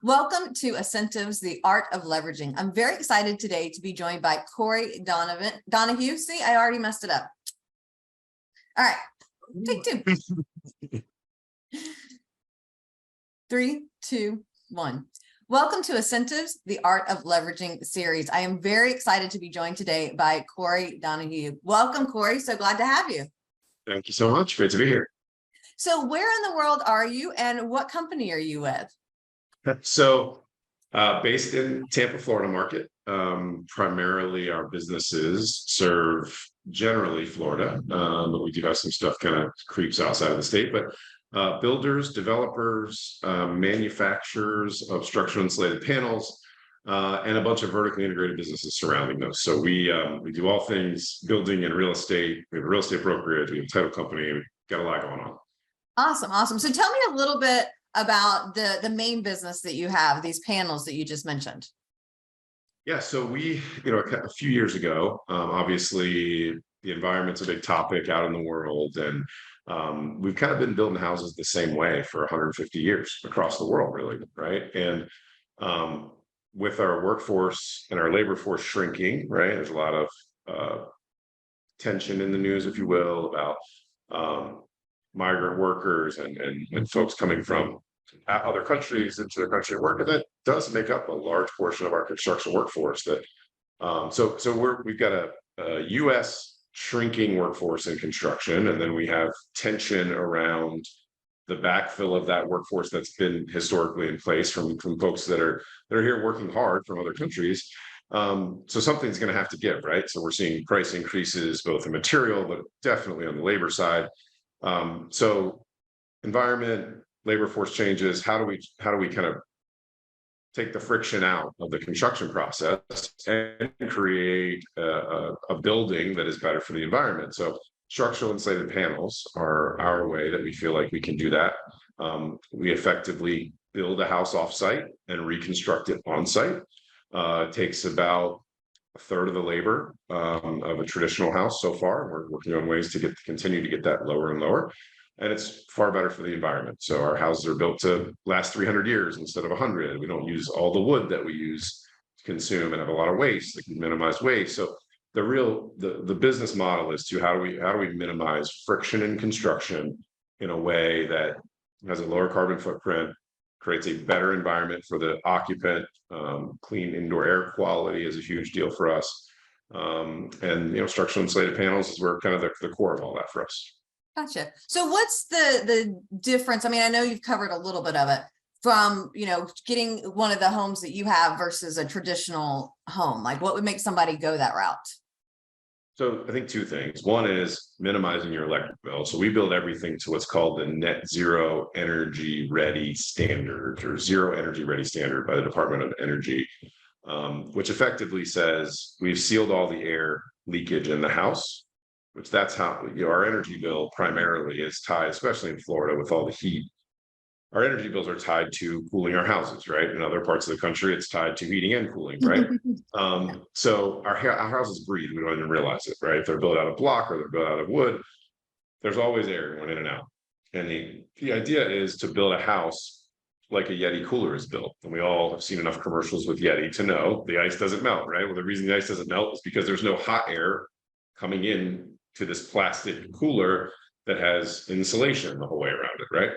Welcome to Asentiv's The Art of Leveraging. I'm very excited today to be joined by Corey Donahue. See, I already messed it up. All right, take two. 3, 2, 1. Welcome to Asentiv's The Art of Leveraging series. I am very excited to be joined today by Corey Donahue. Welcome, Corey. So glad to have you. Thank you so much. Great to be here. So where in the world are you and what company are you with? So based in Tampa, Florida market, primarily our businesses serve generally Florida, but we do have some stuff kind of creeps outside of the state, but builders, developers, manufacturers of structural insulated panels, and a bunch of vertically integrated businesses surrounding those. So we do all things building and real estate. We have a real estate brokerage, we have a title company, we've got a lot going on. Awesome. Awesome. So tell me a little bit about the main business that you have, these panels that you just mentioned. Yeah, so we, a few years ago, obviously the environment's a big topic out in the world, and we've kind of been building houses the same way for 150 years across the world, really, right? And with our workforce and our labor force shrinking, right, there's a lot of tension in the news, if you will, about migrant workers and folks coming from other countries into the country to work, and that does make up a large portion of our construction workforce. That we've got a U.S. shrinking workforce in construction, and then we have tension around the backfill of that workforce that's been historically in place from folks that are here working hard from other countries. So something's going to have to give, right? So we're seeing price increases both in material, but definitely on the labor side. So environment, labor force changes. How do we kind of take the friction out of the construction process and create a building that is better for the environment? So structural insulated panels are our way that we feel like we can do that. We effectively build a house offsite and reconstruct it on site. It takes about a third of the labor of a traditional house so far. We're working on ways to continue to get that lower and lower. And it's far better for the environment. So our houses are built to last 300 years instead of 100. We don't use all the wood that we use to consume and have a lot of waste. That can minimize waste. So the business model is to how do we minimize friction in construction in a way that has a lower carbon footprint, creates a better environment for the occupant. Clean indoor air quality is a huge deal for us. And structural insulated panels is where kind of the core of all that for us. Gotcha. So what's the difference? I mean, I know you've covered a little bit of it from, getting one of the homes that you have versus a traditional home. Like what would make somebody go that route? So I think two things. One is minimizing your electric bill. So we build everything to what's called the net zero energy ready standard, or zero energy ready standard by the Department of Energy, which effectively says we've sealed all the air leakage in the house, which that's how our energy bill primarily is tied, especially in Florida with all the heat. Our energy bills are tied to cooling our houses, right? In other parts of the country, it's tied to heating and cooling, right? So our houses breathe. We don't even realize it, right? If they're built out of block or they're built out of wood, there's always air going in and out. And the idea is to build a house like a Yeti cooler is built. And we all have seen enough commercials with Yeti to know the ice doesn't melt, right? Well, the reason the ice doesn't melt is because there's no hot air coming in to this plastic cooler that has insulation the whole way around it, right?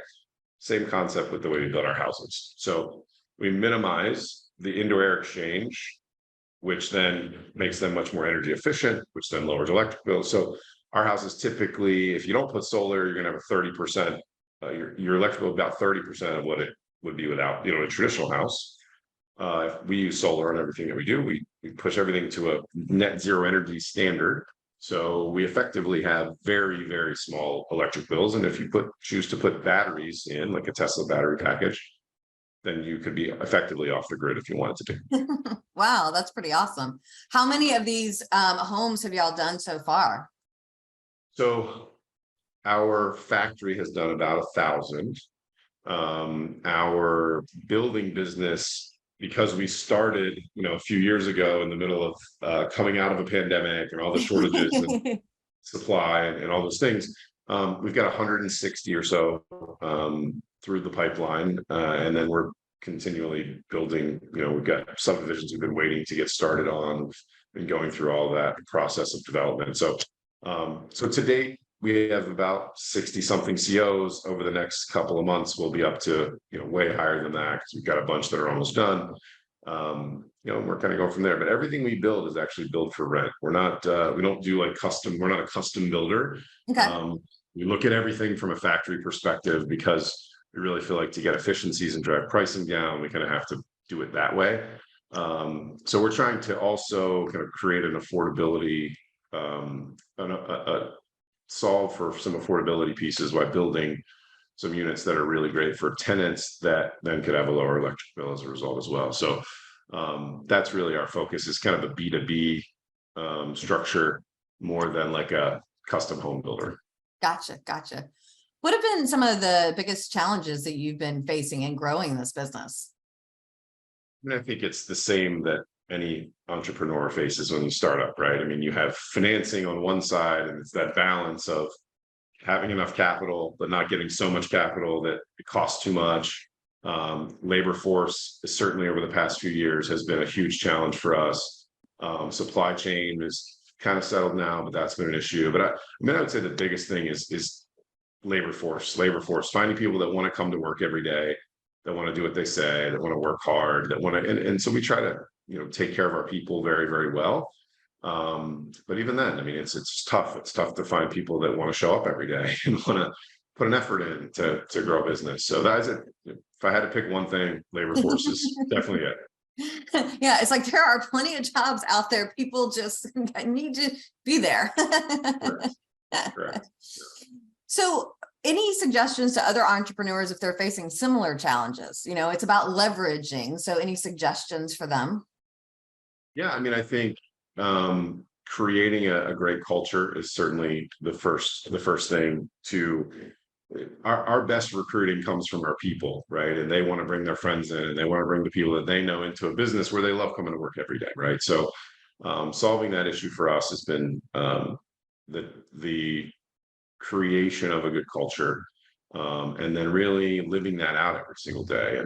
Same concept with the way we build our houses. So we minimize the indoor air exchange, which then makes them much more energy efficient, which then lowers electric bills. So our houses typically, if you don't put solar, you're gonna have a 30%, your electric bill about 30% of what it would be without, a traditional house. If we use solar on everything that we do, we push everything to a net zero energy standard. So we effectively have very, very small electric bills. And if you choose to put batteries in, like a Tesla battery package, then you could be effectively off the grid if you wanted to do. Wow, that's pretty awesome. How many of these homes have y'all done so far? So our factory has done about 1,000. Our building business, because we started, a few years ago in the middle of coming out of a pandemic and all the shortages and supply and all those things, we've got 160 or so through the pipeline, and then we're continually building, we've got subdivisions we've been waiting to get started on. We've been going through all that process of development. So to date, we have about 60 something COs. Over the next couple of months, we'll be up to, way higher than that, because we've got a bunch that are almost done. We're kind of going from there, but everything we build is actually built for rent. We're not, we don't do like custom, we're not a custom builder. Okay. We look at everything from a factory perspective, because we really feel like to get efficiencies and drive pricing down, we kind of have to do it that way. So we're trying to also kind of create an affordability, solve for some affordability pieces by building some units that are really great for tenants that then could have a lower electric bill as a result as well. So that's really our focus, is kind of a B2B structure more than like a custom home builder. Gotcha. What have been some of the biggest challenges that you've been facing in growing this business? I think it's the same that any entrepreneur faces when you start up, right? I mean, you have financing on one side, and it's that balance of having enough capital, but not getting so much capital that it costs too much. Labor force is certainly, over the past few years, has been a huge challenge for us. Supply chain is kind of settled now, but that's been an issue. But I would say the biggest thing is labor force, finding people that want to come to work every day, that want to do what they say, that want to work hard, that want to, and so we try to, take care of our people very, very well. But even then, I mean, it's tough. It's tough to find people that want to show up every day and want to put an effort in to grow a business. So that's it. If I had to pick one thing, labor force is definitely it. Yeah, it's like there are plenty of jobs out there. People just need to be there. Correct. So any suggestions to other entrepreneurs if they're facing similar challenges? It's about leveraging. So any suggestions for them? Yeah, I mean, I think creating a great culture is certainly the first thing. To our best recruiting comes from our people, right? And they want to bring their friends in, and they want to bring the people that they know into a business where they love coming to work every day, right? So solving that issue for us has been the creation of a good culture, and then really living that out every single day.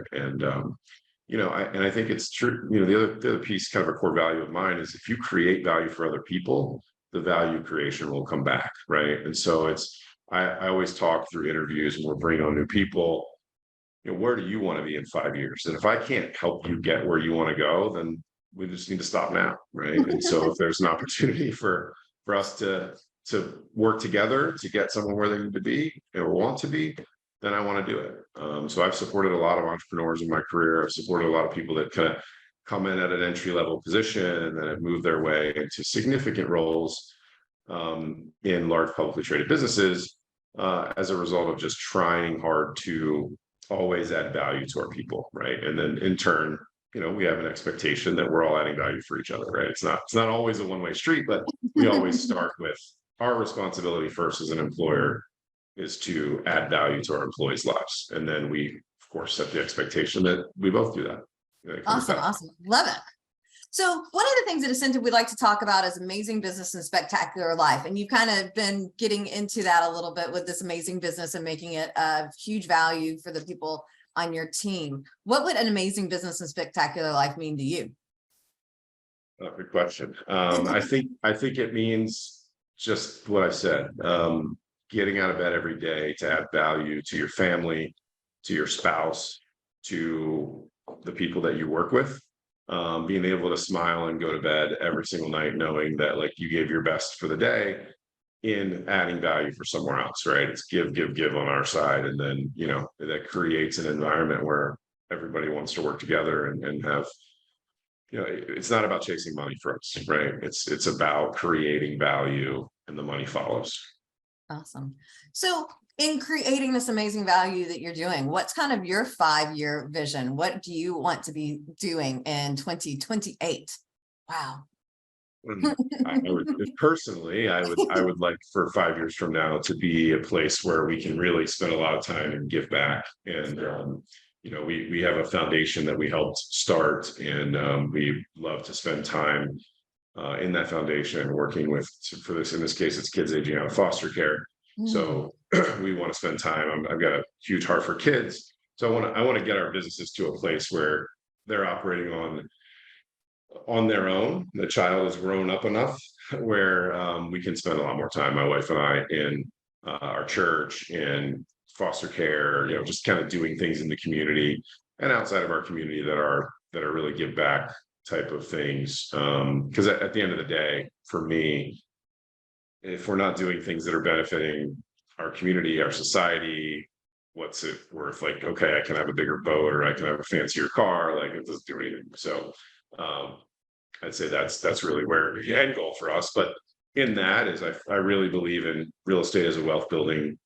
I think it's true. The other piece, kind of a core value of mine, is if you create value for other people, the value creation will come back, right? And so I always talk through interviews when we're bringing on new people, where do you want to be in 5 years? And if I can't help you get where you want to go, then we just need to stop now, right? And so if there's an opportunity for us to work together to get someone where they need to be or want to be, then I want to do it. So I've supported a lot of entrepreneurs in my career. I've supported a lot of people that kind of come in at an entry-level position and then have moved their way into significant roles in large publicly traded businesses as a result of just trying hard to always add value to our people, right? And then in turn, we have an expectation that we're all adding value for each other, right? It's not always a one-way street, but we always start with our responsibility first as an employer is to add value to our employees' lives. And then we, of course, set the expectation that we both do that. Awesome. Love it. So one of the things at Asentiv we like to talk about is amazing business and spectacular life. And you've kind of been getting into that a little bit with this amazing business and making it a huge value for the people on your team. What would an amazing business and spectacular life mean to you? Good question. I think it means just what I said. Getting out of bed every day to add value to your family, to your spouse, to the people that you work with, being able to smile and go to bed every single night knowing that like you gave your best for the day in adding value for somewhere else, right? It's give on our side. And then, that creates an environment where everybody wants to work together and have, it's not about chasing money for us, right? It's about creating value, and the money follows. Awesome. So in creating this amazing value that you're doing, what's kind of your 5-year vision? What do you want to be doing in 2028? Wow. I would like for 5 years from now to be a place where we can really spend a lot of time and give back. And we have a foundation that we helped start, and we love to spend time in that foundation working with, in this case, it's kids aging out of foster care. So we want to spend time. I've got a huge heart for kids. So I want to get our businesses to a place where they're operating on their own. The child is grown up enough where we can spend a lot more time, my wife and I, in our church, in foster care, just kind of doing things in the community and outside of our community that are really give back type of things. Because at the end of the day, for me, if we're not doing things that are benefiting our community, our society, what's it worth? Like, okay, I can have a bigger boat or I can have a fancier car, like it doesn't do anything. So I'd say that's really where the end goal for us. But in that is I really believe in real estate as a wealth building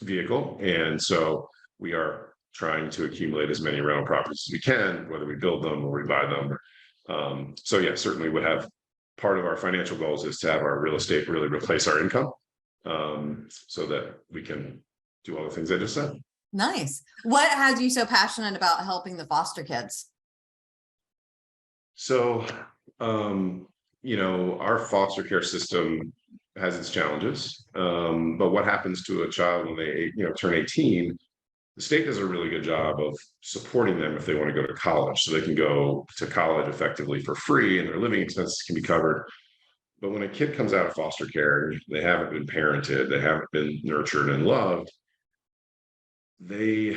vehicle. And so we are trying to accumulate as many rental properties as we can, whether we build them or we buy them. So yeah, certainly would have part of our financial goals is to have our real estate really replace our income, so that we can do all the things I just said. Nice. What has you so passionate about helping the foster kids? So, our foster care system has its challenges. But what happens to a child when they, turn 18, the state does a really good job of supporting them if they want to go to college. So they can go to college effectively for free and their living expenses can be covered. But when a kid comes out of foster care, they haven't been parented, they haven't been nurtured and loved, they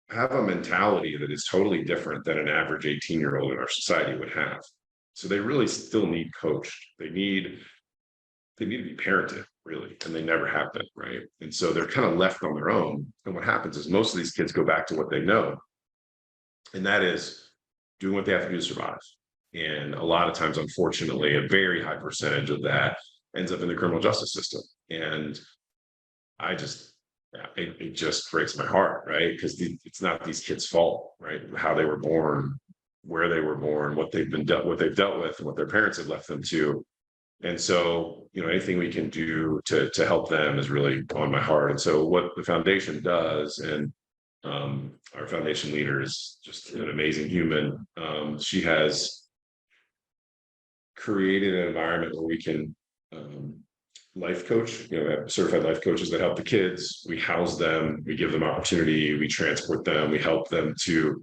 have a mentality that is totally different than an average 18-year-old in our society would have. So they really still need coached. They need to be parented, really, and they never have been, right? And so they're kind of left on their own. And what happens is most of these kids go back to what they know, and that is doing what they have to do to survive. And a lot of times, unfortunately, a very high percentage of that ends up in the criminal justice system. And it just breaks my heart, right? Because it's not these kids' fault, right? How they were born, where they were born, what they've dealt with, and what their parents have left them to. And so, anything we can do to help them is really on my heart. And so, what the foundation does, and our foundation leader is just an amazing human. She has created an environment where we can life coach, have certified life coaches that help the kids. We house them, we give them opportunity, we transport them, we help them to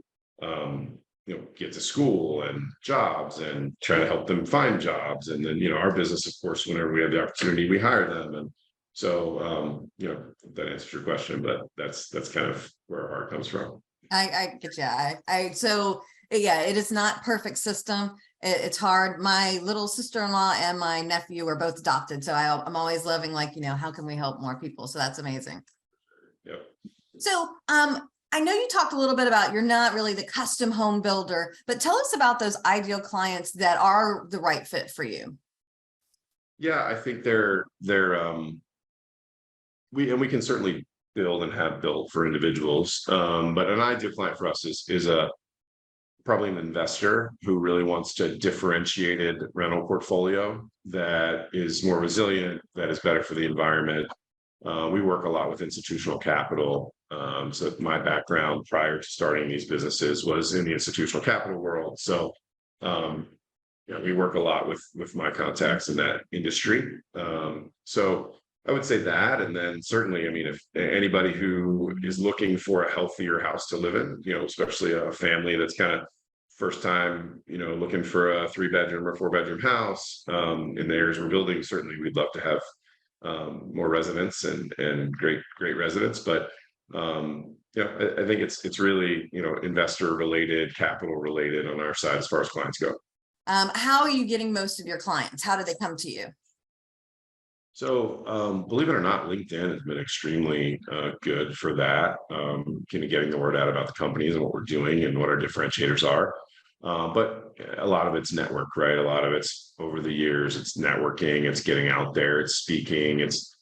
get to school and jobs and try to help them find jobs. And then, our business, of course, whenever we have the opportunity, we hire them. And so, that answers your question, but that's kind of where our heart comes from. I get you. So yeah, it is not perfect system. It's hard. My little sister-in-law and my nephew are both adopted. So I'm always loving, how can we help more people? So that's amazing. Yep. So, I know you talked a little bit about you're not really the custom home builder, but tell us about those ideal clients that are the right fit for you. Yeah, I think we can certainly build and have built for individuals. But an ideal client for us is probably an investor who really wants a differentiated rental portfolio that is more resilient, that is better for the environment. We work a lot with institutional capital. So my background prior to starting these businesses was in the institutional capital world. So we work a lot with my contacts in that industry. So I would say that, and then certainly, if anybody who is looking for a healthier house to live in, especially a family that's kind of first time, looking for a 3-bedroom or 4-bedroom house in the areas we're building, certainly we'd love to have more residents and great residents. But I think it's really, investor related, capital related on our side as far as clients go. How are you getting most of your clients? How do they come to you? So believe it or not, LinkedIn has been extremely good for that. Getting the word out about the companies and what we're doing and what our differentiators are. But a lot of it's network, right? A lot of it's over the years, it's networking, it's getting out there, it's speaking, it's,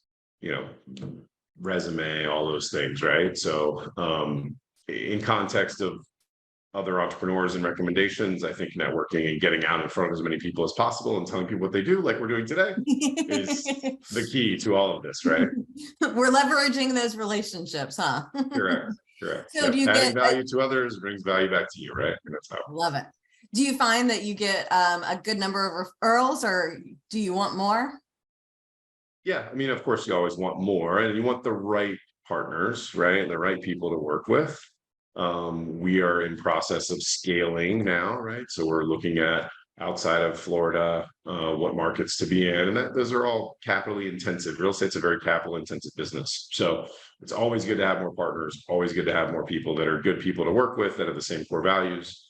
resume, all those things, right? So in context of other entrepreneurs and recommendations, I think networking and getting out in front of as many people as possible and telling people what they do, like we're doing today, is the key to all of this, right? We're leveraging those relationships, huh? Correct. So do you adding get value to others brings value back to you, right? And that's how. Love it. Do you find that you get a good number of referrals, or do you want more? Yeah, of course, you always want more, and you want the right partners, right? And the right people to work with. We are in process of scaling now, right? So we're looking at outside of Florida, what markets to be in. And those are all capitally intensive. Real estate's a very capital intensive business. So it's always good to have more partners, always good to have more people that are good people to work with that have the same core values.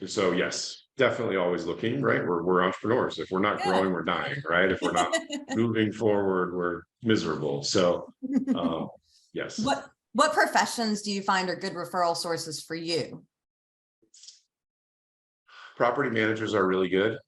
So yes, definitely always looking, right? We're entrepreneurs. If we're not growing, we're dying, right? If we're not moving forward, we're miserable. So yes. What professions do you find are good referral sources for you? Property managers are really good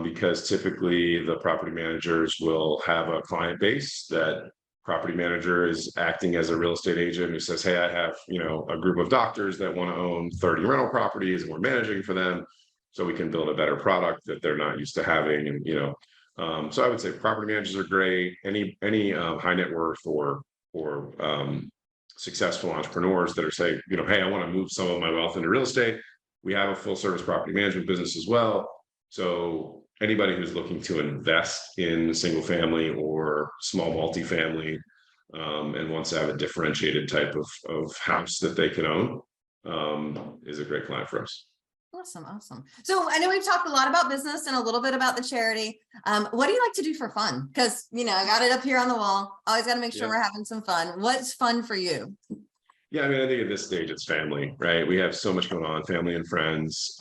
because typically the property managers will have a client base that property manager is acting as a real estate agent who says, hey, I have, a group of doctors that want to own 30 rental properties and we're managing for them so we can build a better product that they're not used to having. And, so I would say property managers are great. Any high net worth or successful entrepreneurs that are saying, hey, I want to move some of my wealth into real estate. We have a full service property management business as well. So anybody who's looking to invest in single family or small multifamily and wants to have a differentiated type of house that they can own is a great client for us. Awesome. Awesome. So I know we've talked a lot about business and a little bit about the charity. What do you like to do for fun? Because, I got it up here on the wall. Always got to make sure we're having some fun. What's fun for you? Yeah, I mean, I think at this stage it's family, right? We have so much going on, family and friends.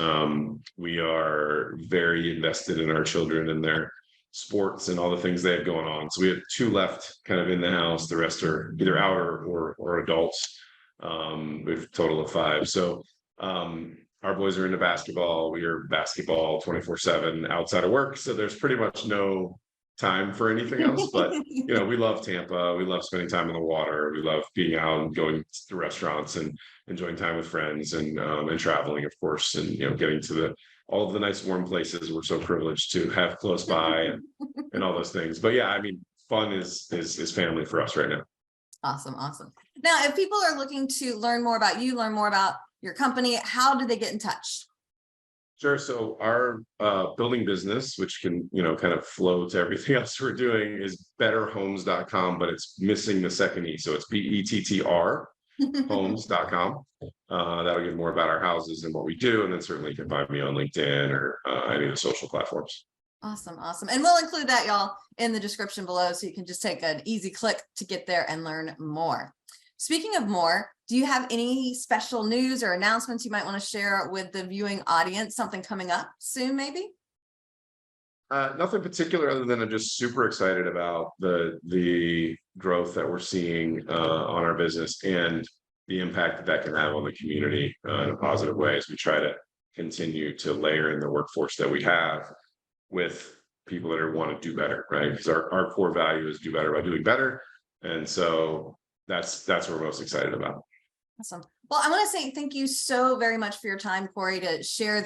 We are very invested in our children and their sports and all the things they have going on. So we have 2 left kind of in the house. The rest are either out or adults. We have a total of 5. So our boys are into basketball. We are basketball 24/7 outside of work. So there's pretty much no time for anything else, but we love Tampa. We love spending time on the water. We love being out and going to restaurants and enjoying time with friends and traveling, of course, and getting to all of the nice warm places we're so privileged to have close by and all those things. But yeah, I mean, fun is family for us right now. Awesome. Awesome. Now, if people are looking to learn more about you, learn more about your company, how do they get in touch? Sure. So our building business, which can, kind of flow to everything else we're doing, is bettrhomes.com, but it's missing the second E. So it's BETTR homes.com. That'll give more about our houses and what we do. And then certainly you can find me on LinkedIn or any of the social platforms. Awesome. Awesome. And we'll include that, y'all, in the description below. So you can just take an easy click to get there and learn more. Speaking of more, do you have any special news or announcements you might want to share with the viewing audience? Something coming up soon, maybe? Nothing particular other than I'm just super excited about the growth that we're seeing on our business and the impact that can have on the community in a positive way as we try to continue to layer in the workforce that we have with people that want to do better, right? Because our core value is do better by doing better. And so that's what we're most excited about. Awesome. Well, I want to say thank you so very much for your time, Corey, to share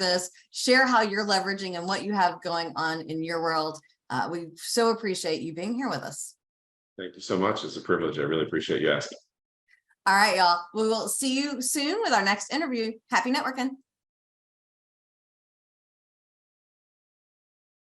how you're leveraging and what you have going on in your world. We so appreciate you being here with us. Thank you so much. It's a privilege. I really appreciate you asking. All right, y'all. We will see you soon with our next interview. Happy networking.